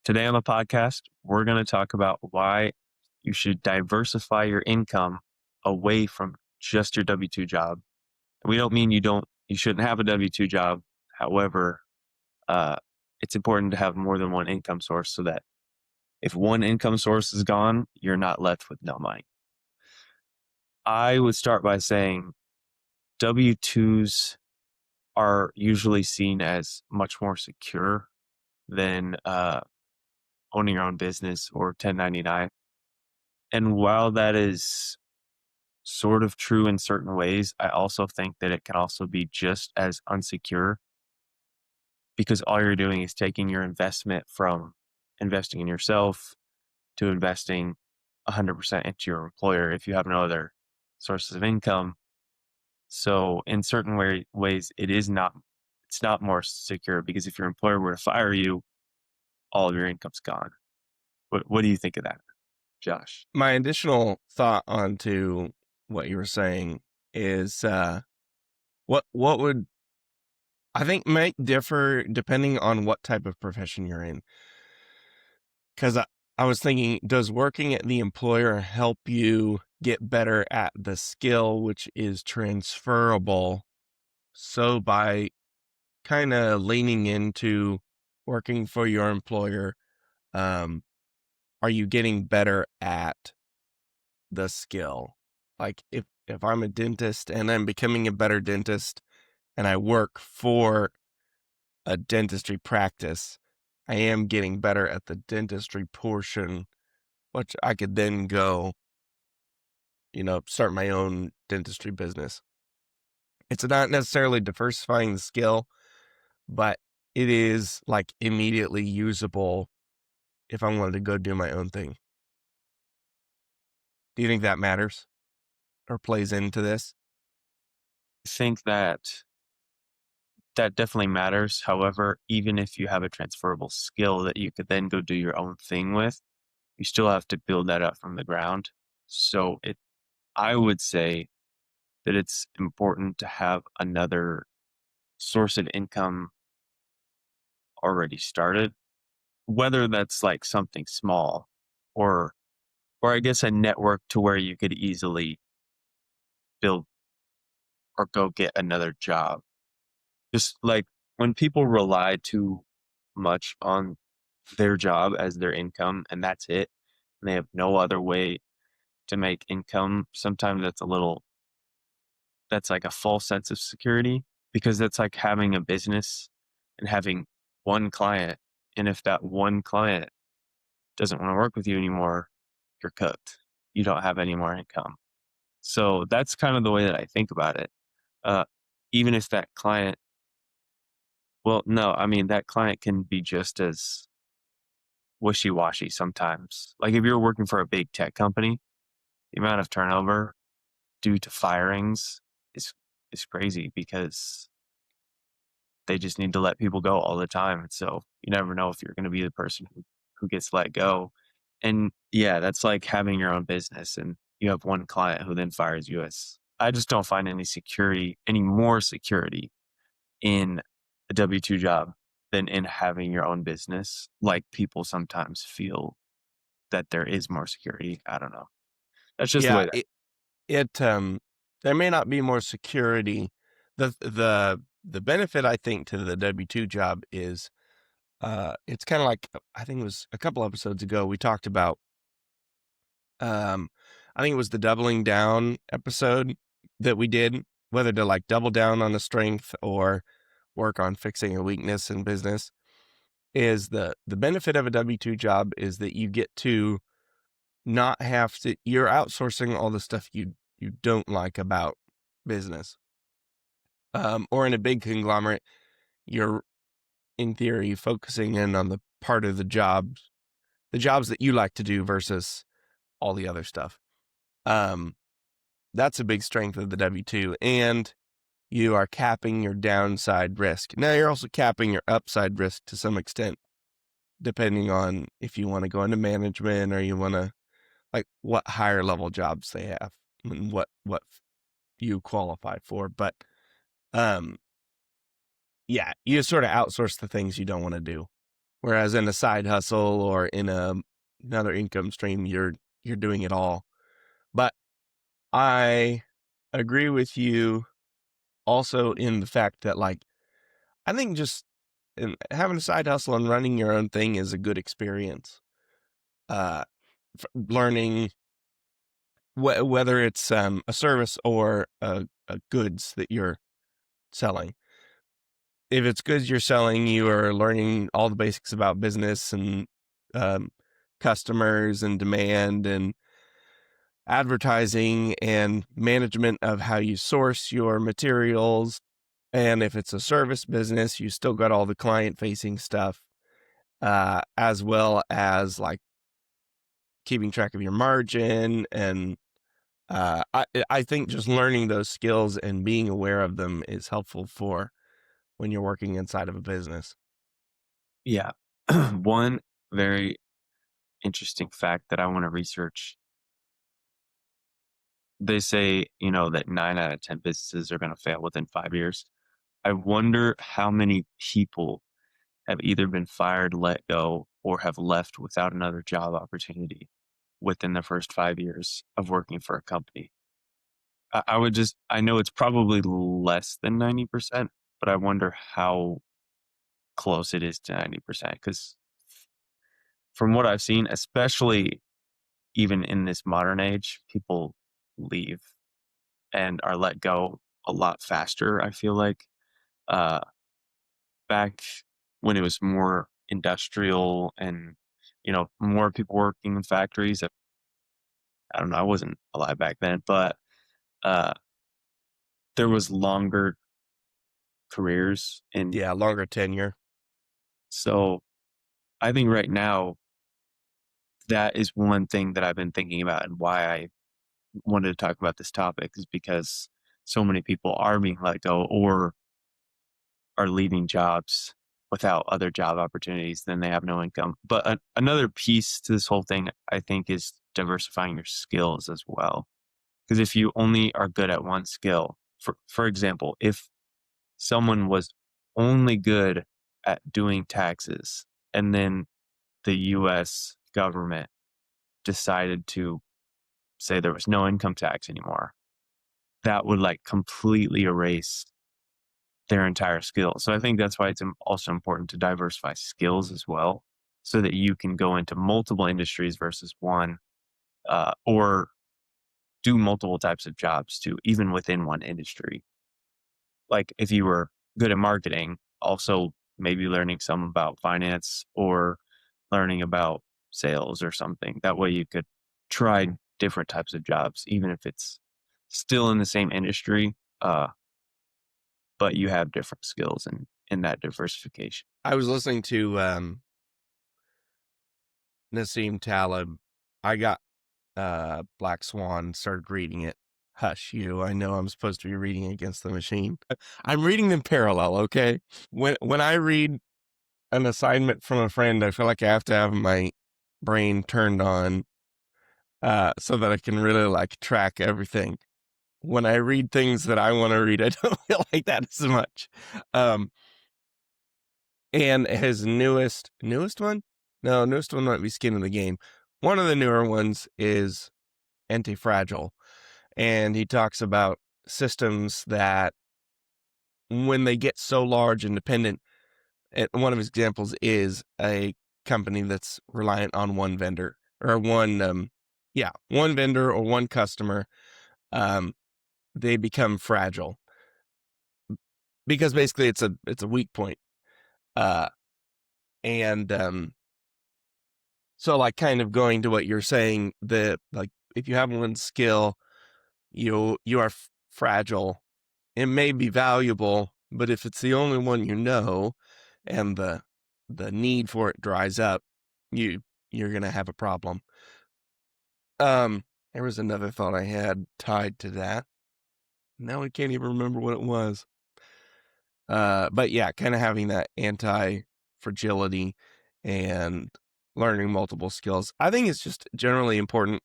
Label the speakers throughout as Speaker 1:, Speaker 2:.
Speaker 1: Today on the podcast, we're going to talk about why you should diversify your income away from just your W-2 job. We don't mean you shouldn't have a W-2 job. However, uh, it's important to have more than one income source so that if one income source is gone, you're not left with no money. I would start by saying W-2s are usually seen as much more secure than owning your own business or 1099. And while that is sort of true in certain ways, I also think that it can also be just as unsecure because all you're doing is taking your investment from investing in yourself to investing 100% into your employer if you have no other sources of income. So in certain ways, it's not more secure because if your employer were to fire you, all of your income's gone. What do you think of that, Josh?
Speaker 2: My additional thought onto what you were saying is what would I think might differ depending on what type of profession you're in. Because I was thinking, does working at the employer help you get better at the skill which is transferable? So by kind of leaning into working for your employer, are you getting better at the skill? Like if I'm a dentist and I'm becoming a better dentist and I work for a dentistry practice, I am getting better at the dentistry portion, which I could then go, start my own dentistry business. It's not necessarily diversifying the skill, but it is like immediately usable if I wanted to go do my own thing. Do you think that matters or plays into this?
Speaker 1: I think that definitely matters. However, even if you have a transferable skill that you could then go do your own thing with, you still have to build that up from the ground. So I would say that it's important to have another source of income already started, whether that's like something small or I guess a network to where you could easily build or go get another job. Just like when people rely too much on their job as their income and that's it, and they have no other way to make income, sometimes that's like a false sense of security because that's like having a business and having one client. And if that one client doesn't want to work with you anymore, you're cooked. You don't have any more income. So that's kind of the way that I think about it. Uh, Even if that client, well, no, I mean, that client can be just as wishy-washy sometimes. Like if you're working for a big tech company, the amount of turnover due to firings is is crazy because they just need to let people go all the time. And so you never know if you're going to be the person who gets let go. And yeah, that's like having your own business and you have one client who then fires you. I just don't find any more security in a W-2 job than in having your own business. Like people sometimes feel that there is more security. I don't know. That's just the
Speaker 2: Yeah,
Speaker 1: way that.
Speaker 2: there may not be more security. The benefit I think to the W-2 job is it's kind of like, I think it was a couple episodes ago we talked about I think it was the doubling down episode that we did, whether to like double down on a strength or work on fixing a weakness in business. Is the benefit of a W-2 job is that you get to not have to, you're outsourcing all the stuff you don't like about business. Or in a big conglomerate, you're in theory focusing in on the part of the jobs that you like to do versus all the other stuff. That's a big strength of the W-2, and you are capping your downside risk. Now you're also capping your upside risk to some extent, depending on if you want to go into management or you want to, like, what higher level jobs they have and what you qualify for. But yeah, you sort of outsource the things you don't want to do Whereas in a side hustle or in another income stream, you're doing it all. But I agree with you also in the fact that, like, I think just having a side hustle and running your own thing is a good experience. Uh, Learning whether it's a service or a goods that you're selling. If it's goods you're selling, you are learning all the basics about business and um, customers and demand and advertising and management of how you source your materials. And if it's a service business, you still got all the client facing stuff, as well as like keeping track of your margin. And I think just learning those skills and being aware of them is helpful for when you're working inside of a business.
Speaker 1: Yeah. One very interesting fact that I want to research. They say, that 9 out of 10 businesses are going to fail within 5 years. I wonder how many people have either been fired, let go, or have left without another job opportunity within the first 5 years of working for a company. I know it's probably less than 90%, but I wonder how close it is to 90%. Because from what I've seen, especially even in this modern age, people leave and are let go a lot faster, I feel like. Uh, Back when it was more industrial and, more people working in factories. I don't know, I wasn't alive back then, but uh, there was longer careers. And
Speaker 2: Yeah, longer tenure.
Speaker 1: so I think right now, that is one thing that I've been thinking about and why I wanted to talk about this topic is because so many people are being let go or are leaving jobs without other job opportunities, then they have no income. But another piece to this whole thing, I think, is diversifying your skills as well. Because if you only are good at one skill, for example, if someone was only good at doing taxes and then the US government decided to say there was no income tax anymore, that would like completely erase their entire skill. So I think that's why it's also important to diversify skills as well, so that you can go into multiple industries versus one, or do multiple types of jobs too, even within one industry. Like if you were good at marketing, also maybe learning some about finance or learning about sales or something. That way you could try different types of jobs, even if it's still in the same industry, but you have different skills in that diversification.
Speaker 2: I was listening to Nassim Taleb. I got Black Swan, started reading it. Hush you. I know I'm supposed to be reading against the machine. I'm reading them parallel, okay? When I read an assignment from a friend, I feel like I have to have my brain turned on so that I can really like track everything. When I read things that I want to read, I don't feel like that as much. Um, and his newest one? No, newest one might be Skin in the Game. One of the newer ones is Anti-Fragile. And he talks about systems that when they get so large and dependent, one of his examples is a company that's reliant on one vendor or one vendor or one customer. Um, they become fragile because basically it's a weak point. Uh, and so like kind of going to what you're saying, like if you have one skill, you are fragile. It may be valuable, but if it's the only one you know, and the need for it dries up, you're gonna have a problem. There was another thought I had tied to that. Now I can't even remember what it was. But yeah, kind of having that anti-fragility and learning multiple skills. I think it's just generally important.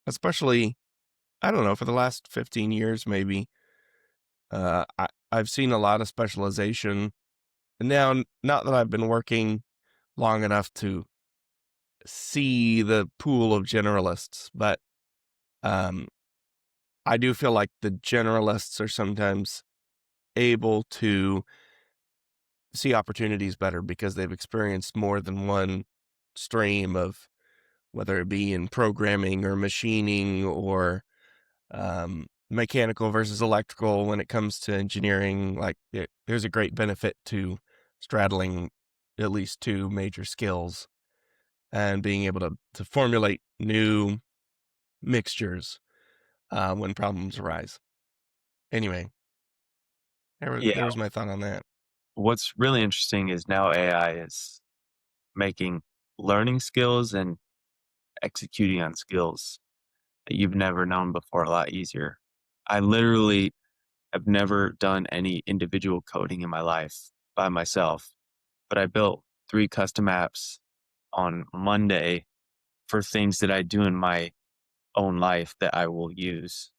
Speaker 2: Especially, I don't know, for the last 15 years, maybe. I've seen a lot of specialization now. Not that I've been working long enough to see the pool of generalists, but um, I do feel like the generalists are sometimes able to see opportunities better because they've experienced more than one stream of whether it be in programming or machining or mechanical versus electrical when it comes to engineering. Like there's a great benefit to straddling at least two major skills and being able to formulate new mixtures when problems arise. Anyway, there
Speaker 1: Yeah.
Speaker 2: was my thought on that.
Speaker 1: What's really interesting is now AI is making learning skills and executing on skills that you've never known before a lot easier. I literally have never done any individual coding in my life by myself, but I built 3 custom apps on Monday for things that I do in my own life that I will use.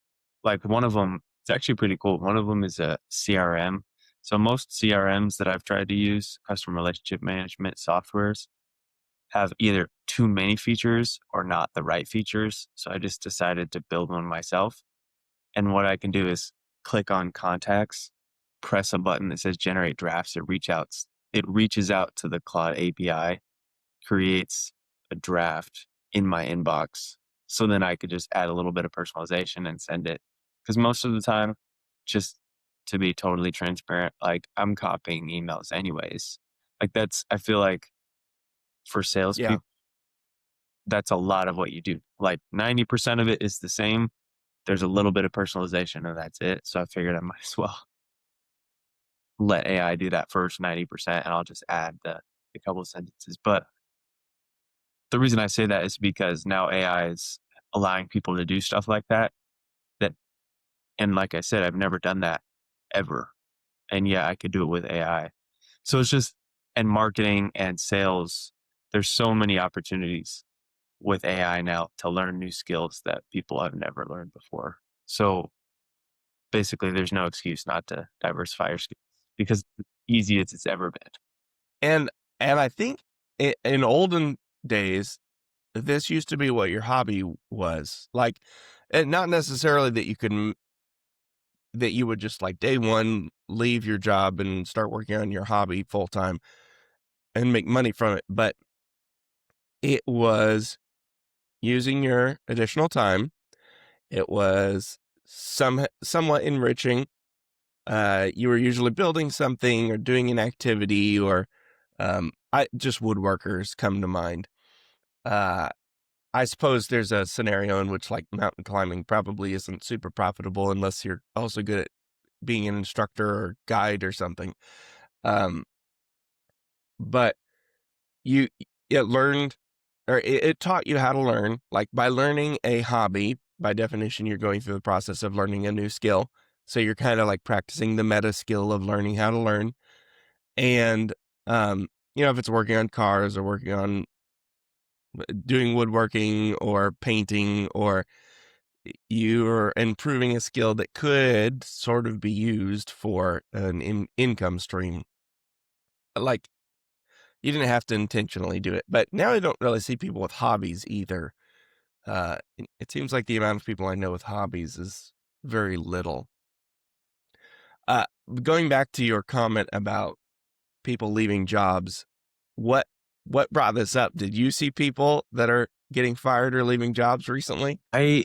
Speaker 1: Like one of them, it's actually pretty cool. One of them is a CRM. So most CRMs that I've tried to use, customer relationship management softwares, have either too many features or not the right features. So I just decided to build one myself. And what I can do is click on contacts, press a button that says generate drafts. It reaches out to the Claude API, creates a draft in my inbox. So then I could just add a little bit of personalization and send it. Because most of the time, just to be totally transparent, like I'm copying emails anyways. Like I feel like for
Speaker 2: Yeah.
Speaker 1: salespeople, that's a lot of what you do. Like 90% of it is the same. There's a little bit of personalization and that's it. So I figured I might as well let AI do that first 90% and I'll just add the couple of sentences. But the reason I say that is because now AI is allowing people to do stuff like that. That and like I said, I've never done that ever. And yeah, I could do it with AI. So it's just and marketing and sales, there's so many opportunities with AI now to learn new skills that people have never learned before. So basically there's no excuse not to diversify your skills because it's easy as it's ever been.
Speaker 2: And I think in olden days, this used to be what your hobby was. Like, and not necessarily that that you would just like day one leave your job and start working on your hobby full time and make money from it, but it was using your additional time. It was somewhat enriching. You were usually building something or doing an activity, or I just woodworkers come to mind. Uh, I suppose there's a scenario in which like mountain climbing probably isn't super profitable unless you're also good at being an instructor or guide or something. Um, but you it learned or it taught you how to learn. Like by learning a hobby, by definition, you're going through the process of learning a new skill. So you're kind of like practicing the meta skill of learning how to learn. And if it's working on cars or working on doing woodworking or painting, or you're improving a skill that could sort of be used for an income stream. Like you didn't have to intentionally do it, but now I don't really see people with hobbies either. It seems like the amount of people I know with hobbies is very little. Uh, Going back to your comment about people leaving jobs, what brought this up? Did you see people that are getting fired or leaving jobs recently?
Speaker 1: I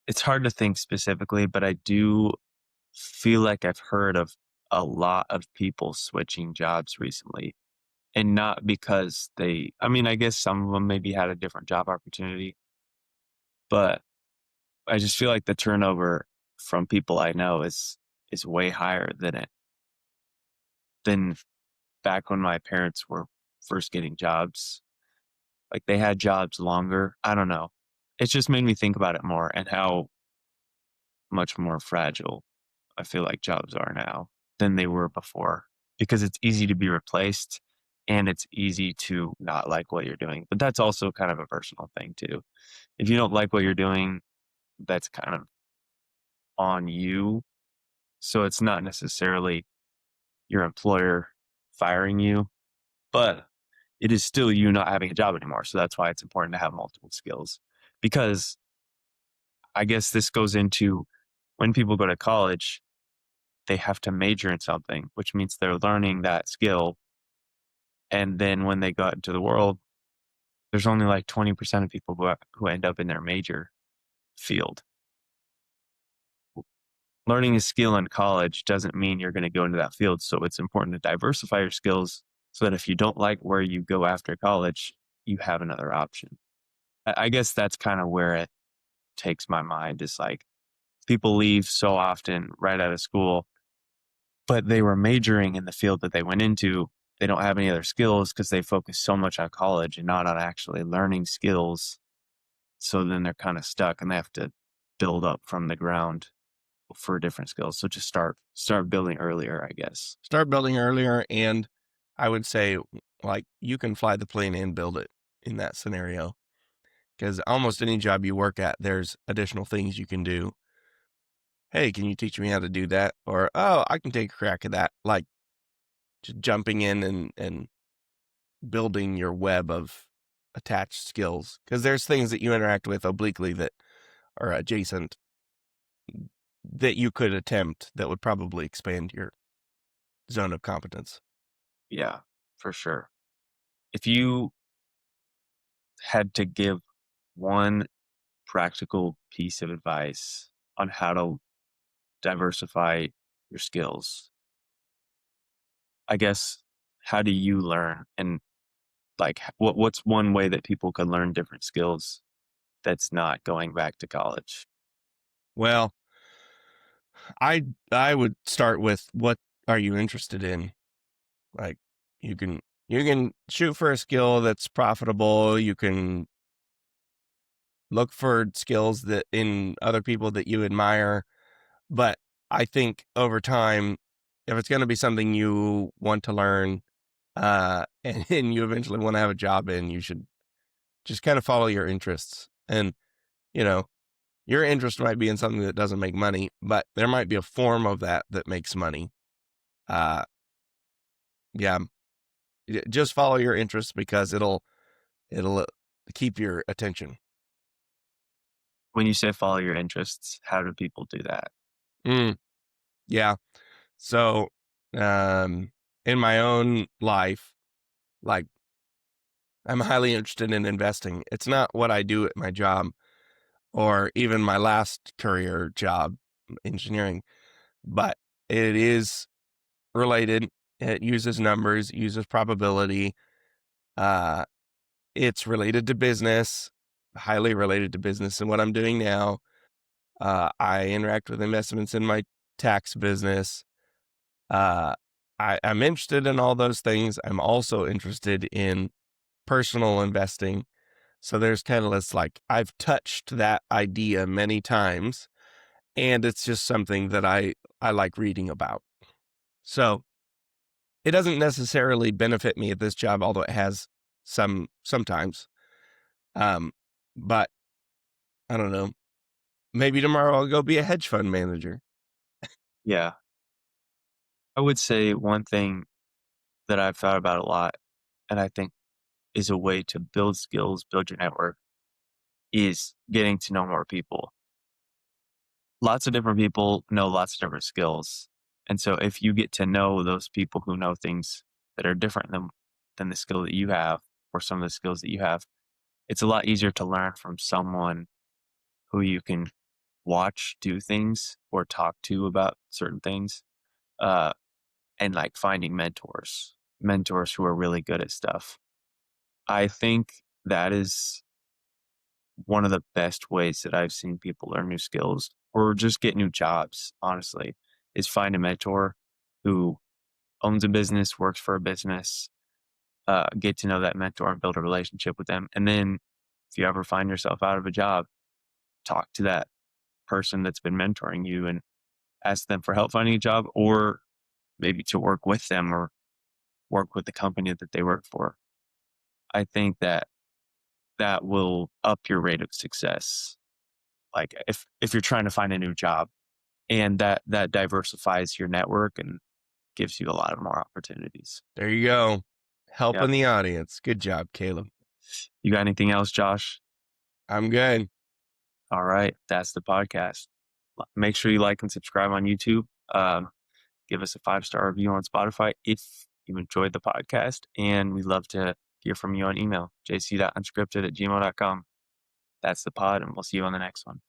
Speaker 1: It's hard to think specifically, but I do feel like I've heard of a lot of people switching jobs recently. And not because I mean, I guess some of them maybe had a different job opportunity, but I just feel like the turnover from people I know is way higher than back when my parents were first getting jobs. Like they had jobs longer. I don't know. It just made me think about it more and how much more fragile I feel like jobs are now than they were before because it's easy to be replaced and it's easy to not like what you're doing. But that's also kind of a personal thing too. If you don't like what you're doing, that's kind of on you. So it's not necessarily your employer firing you, but it is still you not having a job anymore. So that's why it's important to have multiple skills. Because I guess this goes into when people go to college, they have to major in something, which means they're learning that skill. And then when they go out into the world, there's only like 20% of people who end up in their major field. Learning a skill in college doesn't mean you're going to go into that field. So it's important to diversify your skills so that if you don't like where you go after college, you have another option. I guess that's kind of where it takes my mind is like people leave so often right out of school, but they were majoring in the field that they went into. They don't have any other skills because they focus so much on college and not on actually learning skills. So then they're kind of stuck and they have to build up from the ground for different skills. So just start building earlier, I guess.
Speaker 2: Start building earlier, and I would say, like, you can fly the plane and build it in that scenario. Because almost any job you work at, there's additional things you can do. Hey, can you teach me how to do that? Or, oh, I can take a crack at that. Like just jumping in and building your web of attached skills. Because there's things that you interact with obliquely that are adjacent that you could attempt that would probably expand your zone of competence.
Speaker 1: Yeah, for sure. If you had to give one practical piece of advice on how to diversify your skills, I guess, how do you learn? And like, what's one way that people could learn different skills that's not going back to college?
Speaker 2: Well, I would start with what are you interested in? Like you can shoot for a skill that's profitable. You can look for skills that in other people that you admire. But I think over time, if it's going to be something you want to learn, and you eventually want to have a job in, you should just kind of follow your interests. And, you know, your interest might be in something that doesn't make money, but there might be a form of that that makes money. Uh, yeah, just follow your interests because it'll keep your attention.
Speaker 1: When you say follow your interests, how do people do that?
Speaker 2: Mm, yeah. So, um, in my own life, like I'm highly interested in investing. It's not what I do at my job or even my last career job, engineering, but it is related. It uses numbers, uses probability. Uh, it's related to business, highly related to business and what I'm doing now. I interact with investments in my tax business. Uh, I'm interested in all those things. I'm also interested in personal investing. So there's kind of this like, I've touched that idea many times, and it's just something that I like reading about. So it doesn't necessarily benefit me at this job, although it has sometimes. Um, but I don't know. Maybe tomorrow I'll go be a hedge fund manager.
Speaker 1: Yeah. I would say one thing that I've thought about a lot, and I think is a way to build skills, build your network, is getting to know more people. Lots of different people know lots of different skills. And so if you get to know those people who know things that are different than the skill that you have or some of the skills that you have, it's a lot easier to learn from someone who you can watch do things or talk to about certain things. Uh, and like finding mentors who are really good at stuff. I think that is one of the best ways that I've seen people learn new skills or just get new jobs, honestly, is find a mentor who owns a business, works for a business, get to know that mentor and build a relationship with them. And then if you ever find yourself out of a job, talk to that person that's been mentoring you and ask them for help finding a job or maybe to work with them or work with the company that they work for. I think that that will up your rate of success. Like if you're trying to find a new job and that diversifies your network and gives you a lot of more opportunities.
Speaker 2: There you go.
Speaker 1: Yep.
Speaker 2: Helping the audience. Good job, Caleb.
Speaker 1: You got anything else, Josh?
Speaker 2: I'm good.
Speaker 1: All right. That's the podcast. Make sure you like and subscribe on YouTube. Give us a 5-star review on Spotify if you enjoyed the podcast. And we'd love to hear from you on email, jc.unscripted@gmail.com. That's the pod, and we'll see you on the next one.